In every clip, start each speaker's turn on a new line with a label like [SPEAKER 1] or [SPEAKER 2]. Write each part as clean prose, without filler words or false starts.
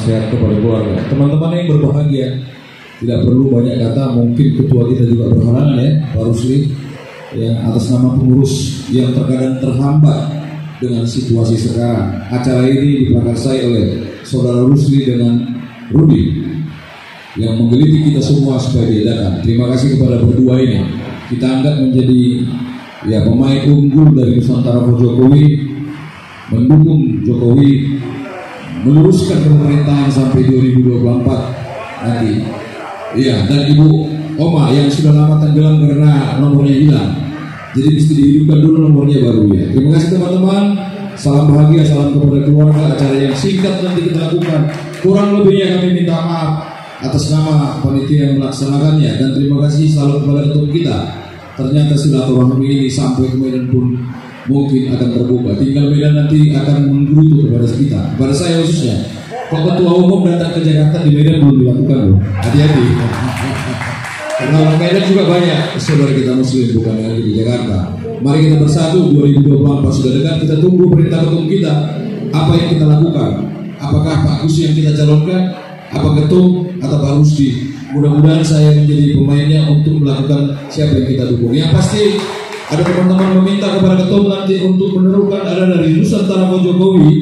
[SPEAKER 1] sehat kepada keluarga. Teman-teman yang berbahagia, tidak perlu banyak kata, mungkin ketua kita juga berhalangan ya, Pak Rusli, yang atas nama pengurus yang terkadang terhambat dengan situasi sekarang. Acara ini diprakarsai oleh Saudara Rusli dengan Rudi yang menggeliti kita semua supaya diadakan. Terima kasih kepada berdua ini. Kita angkat menjadi pemain unggul dari Nusantara for Jokowi, mendukung Jokowi meluruskan pemerintahan sampai 2024 nanti. Dan Ibu Oma yang sudah lama tenggelam karena nomornya hilang, jadi mesti dihidupkan dulu nomornya baru ya. Terima kasih teman-teman. Salam bahagia, salam kepada keluarga. Acara yang singkat nanti kita lakukan. Kurang lebihnya kami minta maaf atas nama panitia yang melaksanakannya, dan terima kasih selalu kepada ketum kita. Ternyata silaturahmi ini sampai ke Medan pun mungkin akan terbuka. Tinggal Medan nanti akan menggerutu kepada kita, kepada saya khususnya. Kalau ketua umum datang ke Jakarta, di Medan belum dilakukan loh. Hati-hati. Karena orang Medan juga banyak saudara kita Muslim, bukan hanya di Jakarta. Mari kita bersatu. 2024 sudah dekat. Kita tunggu perintah ketum kita. Apa yang kita lakukan? Apakah Pak Gus yang kita calonkan? Apa ketum atau Pak Rusdi? Mudah-mudahan saya menjadi pemainnya untuk melakukan siapa yang kita dukung. Yang pasti ada teman-teman meminta kepada ketum nanti untuk menerukan, ada dari Nusantara for Jokowi,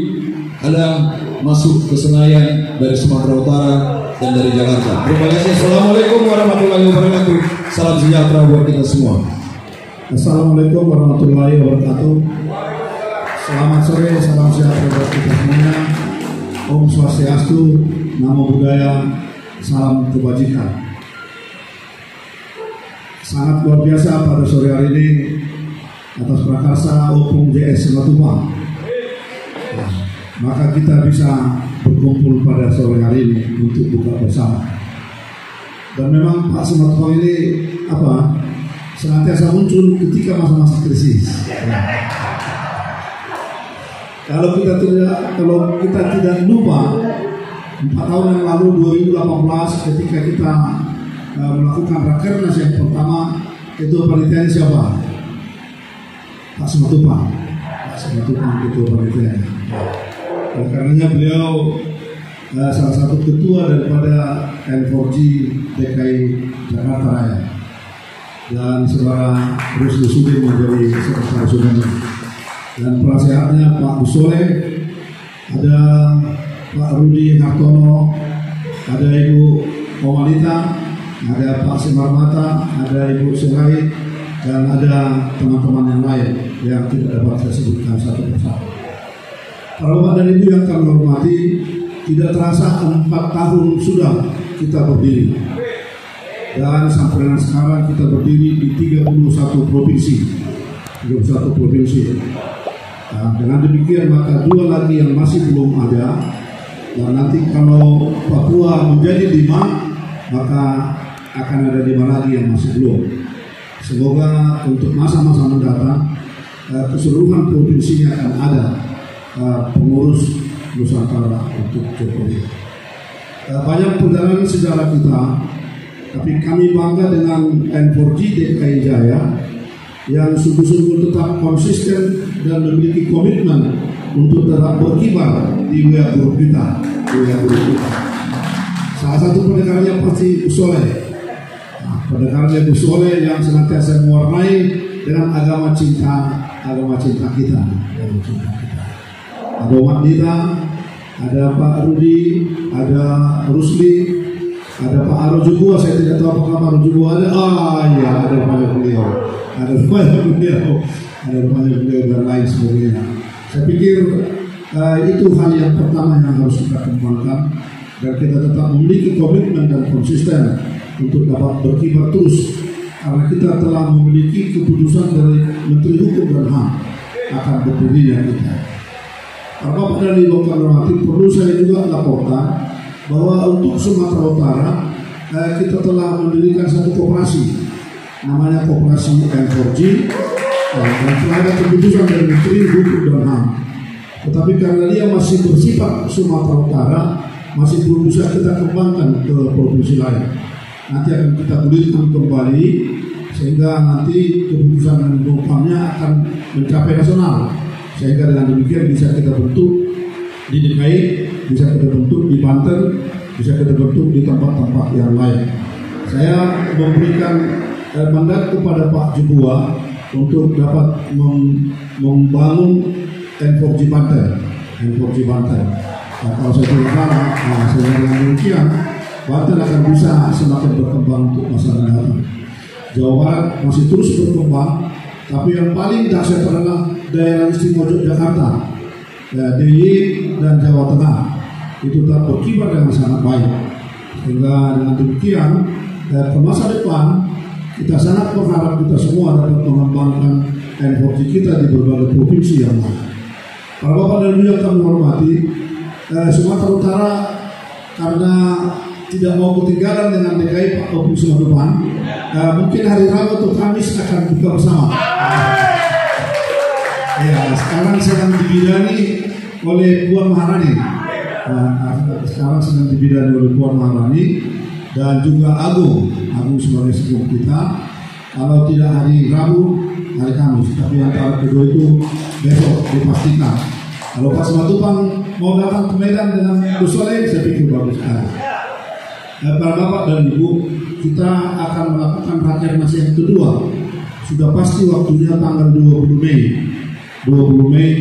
[SPEAKER 1] ada masuk ke Senayan dari Sumatera Utara dan dari Jakarta. Terima kasih. Assalamualaikum warahmatullahi wabarakatuh. Salam sejahtera buat kita semua.
[SPEAKER 2] Assalamualaikum warahmatullahi wabarakatuh. Selamat sore, salam sejahtera buat kita semuanya. Om Swastiastu, Namo Buddhaya, salam kebajikan. Sangat luar biasa pada sore hari ini atas prakarsa Opung JS Simatupang. Maka kita bisa berkumpul pada sore hari ini untuk buka bersama. Dan memang Pak Simatupang ini senantiasa muncul ketika masa-masa krisis. Kalau kita tidak lupa 4 tahun yang lalu 2018 ketika kita melakukan rakernas yang pertama, itu panitianya siapa? Pak Simatupang. Pak Simatupang itu panitianya. Oleh karenanya beliau salah satu ketua daripada N4G DKI Jakarta Raya, dan saudara Rusdi Sudin menjadi saudara-saudara, dan penasehatnya Pak Busole, ada Pak Rudi Hartono, ada Ibu Omalita, ada Pak Simarmata, ada Ibu Suhaid, dan ada teman-teman yang lain yang tidak dapat saya sebutkan satu persatu. Para Bapak dan Ibu yang kami hormati, tidak terasa 4 tahun sudah kita berdiri, dan sampai dengan sekarang kita berdiri di 31 provinsi. Nah, dengan demikian maka 2 lagi yang masih belum ada, dan nanti kalau Papua menjadi 5, maka akan ada 5 lagi yang masih belum. Semoga untuk masa-masa mendatang keseluruhan provinsinya akan ada pengurus Nusantara untuk Jokowi. Banyak perjalanan sejarah kita, tapi kami bangga dengan N4G DKI Jaya yang sungguh-sungguh tetap konsisten dan memiliki komitmen untuk tetap berkibar di wilayah grup kita. Salah satu pendekarnya pasti Busole. Pendekarnya Busole yang senantiasa mewarnai dengan agama cinta kita. Ada Umat Dita, ada Pak Rudi, ada Rusli, ada Pak Arojubua. Saya tidak tahu apakah Pak Arojubua ada. Ada banyak beliau. Ada banyak beliau dan lain sebagainya. Saya pikir itu hal yang pertama yang harus kita kembangkan, dan kita tetap memiliki komitmen dan konsisten untuk dapat berkibar terus, karena kita telah memiliki keputusan dari Menteri Hukum dan HAM akan berdirinya kita. Bapak dan Ibu Hormati, perlu saya juga laporkan bahwa untuk Sumatera Utara kita telah mendirikan satu koperasi, namanya Koperasi N4G, dan telah ada keputusan dari Menteri Hukum dan HAM. Tetapi karena dia masih bersifat Sumatera Utara, masih belum bisa kita kembangkan ke provinsi lain. Nanti akan kita gulirkan kembali sehingga nanti keputusan dan hukumnya akan mencapai nasional, sehingga dengan demikian bisa kita bentuk di DKI, bisa kita bentuk di Banten, bisa kita bentuk di tempat-tempat yang lain. Saya memberikan mandat kepada Pak Jebua untuk dapat membangun N4G Banten. Nah, kalau saya tidak saya dengan demikian, Banten akan bisa semakin berkembang untuk masa mendatang. Jawa Barat masih terus berkembang, tapi yang paling dahsyat adalah daerah istimewa Yogyakarta, DIY dan Jawa Tengah itu tetap berkibar dengan sangat baik. Sehingga dengan demikian, ke masa depan kita sangat berharap kita semua dapat mengembangkan N4G kita di berbagai provinsi yang lain. Para Bapak dan Ibu yang kami hormati, Sumatera Utara karena tidak mau ketinggalan dengan DKI provinsi depan, mungkin hari Rabu atau Kamis akan buka bersama. Ya, sekarang sedang dibidani oleh Puan Maharani. Dan juga Agung sebagai sepupu kita. Kalau tidak hari Rabu, hari Kamis, tapi antara kedua itu besok dipastikan. Kalau Pak Simatupang mau datang ke Medan dengan Gus Soleh, saya pikir bagus sekali. Para Bapak dan Ibu, kita akan melakukan rakernas yang kedua. Sudah pasti waktunya tanggal 20 Mei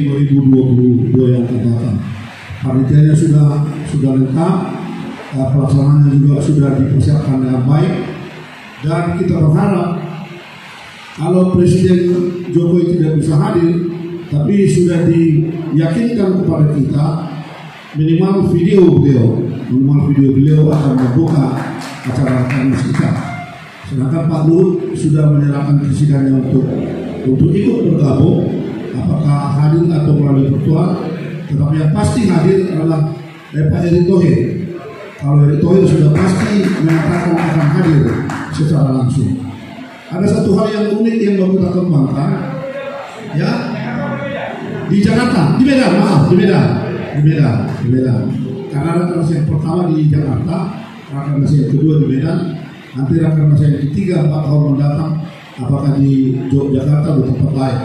[SPEAKER 2] 2022 yang akan datang. Panitianya sudah lengkap, pelaksanaannya juga sudah dipersiapkan dengan baik, dan kita berharap kalau Presiden Jokowi tidak bisa hadir, tapi sudah diyakinkan kepada kita minimal video beliau akan membuka acara rakernas kita. Sedangkan Pak Luhut sudah menyerahkan kesidannya untuk ikut bergabung, apakah hadir atau melalui virtual. Tetapi yang pasti hadir adalah Pak Erick Thohir. Kalau Erick Thohir sudah pasti menyatakan akan hadir secara langsung. Ada satu hal yang unik yang mau kita kembangkan, ya, di Jakarta, di Medan. Karena rakernas yang pertama di Jakarta, rakernas yang kedua di Medan, nanti rakernas yang ketiga 4 tahun mendatang, apakah di Yogyakarta atau tempat lain.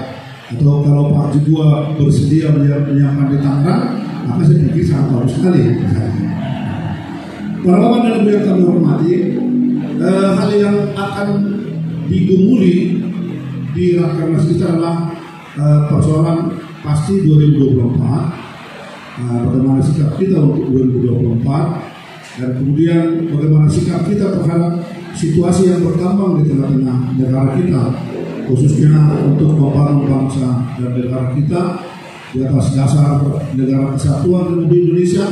[SPEAKER 2] Atau kalau Pak Jebua bersedia menyiapkan di Tangerang, maka saya pikir sangat bagus sekali. Para Bapak dan Ibu yang kami hormati, hal yang akan digumuli di rakernas kita adalah persoalan pasti 2024. Bagaimana sikap kita untuk 2024, dan kemudian bagaimana sikap kita terhadap situasi yang berkembang di tengah-tengah negara kita, khususnya untuk membangun bangsa dan negara kita di atas dasar negara kesatuan Republik Indonesia,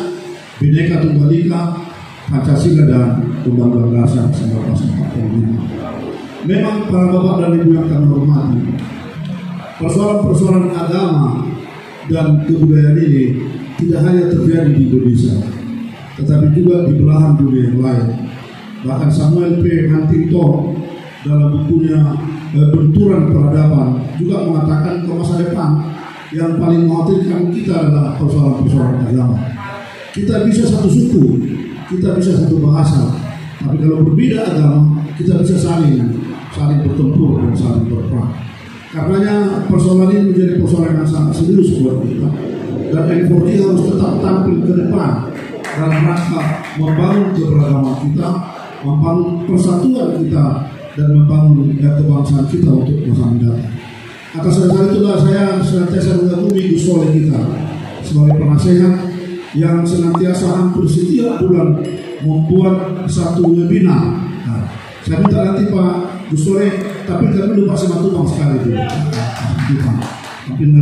[SPEAKER 2] Bhinneka Tunggal Ika, Pancasila dan Undang-Undang Dasar 1945. Memang para Bapak dan Ibu yang kami hormati, persoalan-persoalan agama dan kebudayaan ini tidak hanya terjadi di Indonesia, tetapi juga di belahan dunia yang lain. Bahkan Samuel P. Huntington dalam bukunya Benturan Peradaban juga mengatakan ke masa depan yang paling mengkhawatirkan kita adalah persoalan-persoalan agama. Kita bisa satu suku, kita bisa satu bahasa, tapi kalau berbeda agama, kita bisa saling bertempur dan saling berperang. Karenanya persoalan ini menjadi persoalan yang sangat serius buat kita, dan N4G harus tetap tampil ke depan dalam rangka membangun keberagaman kita, membangun persatuan kita, dan membangun kebangsaan kita untuk masa mendatang. Atas dasar itulah saya senantiasa mengagumi Gus Soleh kita sebagai penasehat yang senantiasa hampir setiap bulan membuat satu webinar. Nah, saya minta nanti Pak Gus Soleh, tapi kami lupa Simatupang sekali dulu.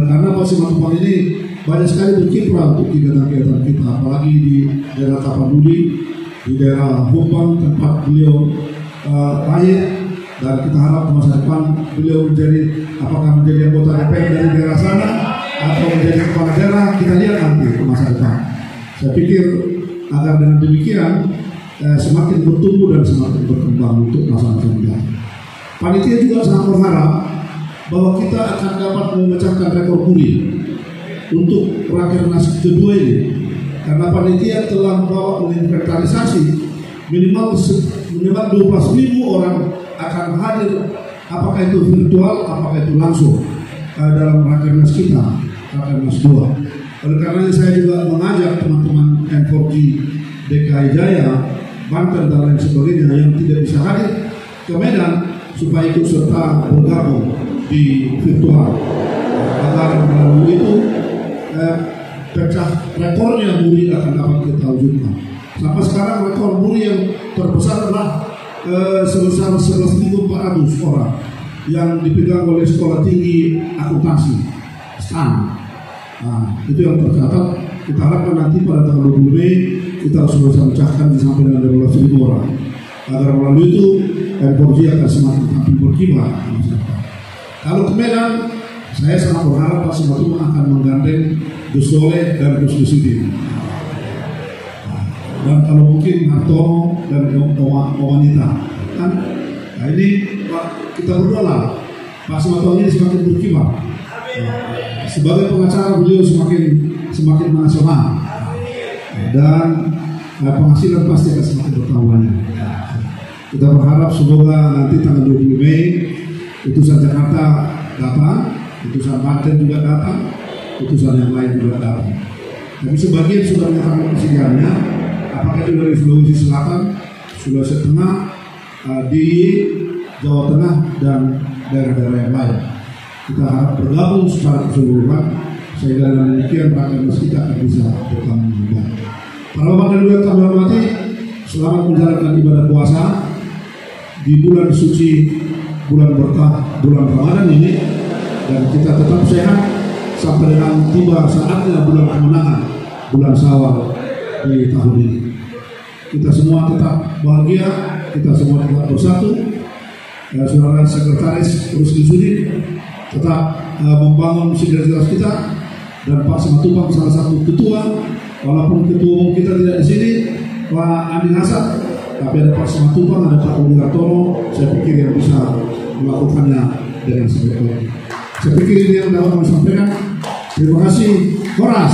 [SPEAKER 2] Karena Pak Simatupang ini banyak sekali berkiprah untuk kegiatan-kegiatan kita, apalagi di daerah Tapanuli, di daerah Humbang tempat beliau lahir, dan kita harap di masa depan beliau apakah menjadi anggota DPR dari daerah sana atau menjadi kepala daerah, kita lihat nanti ke masa depan. Saya pikir agar dengan demikian semakin bertumbuh dan semakin berkembang untuk masa-masa mendatang. Panitia juga sangat berharap bahwa kita akan dapat memecahkan rekor muri untuk rakernas kedua ini, karena panitia telah membawa menginventarisasi minimal 12.000 orang akan hadir, apakah itu virtual, apakah itu langsung dalam rakernas kita, rakernas 2. Oleh karena saya juga mengajak teman-teman M4G DKI Jaya, Banten dan lain sebagainya yang tidak bisa hadir ke Medan supaya ikut serta bergabung di virtual agar melalui itu pecah rekornya MURI akan dapat kita wujudkan. Sampai sekarang rekor MURI yang terbesar adalah sebesar 11.400 orang yang dipegang oleh Sekolah Tinggi Akuntansi STAN. Nah, itu yang tercatat. Kita harapkan nanti pada tanggal 20 Mei kita sudah bisa pecahkan sampai dengan 12.000 orang. Agar melalui itu M4G akan semakin tampil berkibar. Kalau ke Medan, saya sangat berharap Pak Simatupang akan menggandeng Gus Soleh dan Gus Dusudin. Dan kalau mungkin Hartono dan Wanita kan, nah ini Pak, kita berdoa Pak Simatupang ini semakin berkibar. Sebagai pengacara beliau semakin nasional dan penghasilan pasti akan semakin bertambah. Kita berharap semoga nanti tanggal 20 Mei utusan Jakarta datang, utusan Banten juga datang, utusan yang lain juga datang. Tapi sebagian sudah menyatakan kesediaannya, apakah itu dari Sulawesi Selatan, Sulawesi Tengah, di Jawa Tengah dan daerah-daerah yang lain. Kita harap bergabung secara keseluruhan sehingga dengan demikian rakyat kita akan bisa bertanggung jawab. Para bapak dan ibu yang kami hormati, selamat menjalankan ibadah puasa di bulan suci, bulan berkah, bulan Ramadan ini, dan kita tetap sehat sampai dengan tiba saatnya bulan kemenangan, bulan Syawal di tahun ini. Kita semua tetap bahagia, kita semua tetap bersatu. Saudara Sekretaris Rusdi Sudin tetap membangun sinergitas kita, dan Pak Simatupang salah satu ketua, walaupun ketua umum kita tidak di sini, Pak Andi Hasan, tapi ada Pak Simatupang, ada Pak Udi Hartono, saya pikir yang bisa melakukannya dengan sebaik-baiknya. Saya pikir ini yang dapat kami sampaikan. Terima kasih. Horas.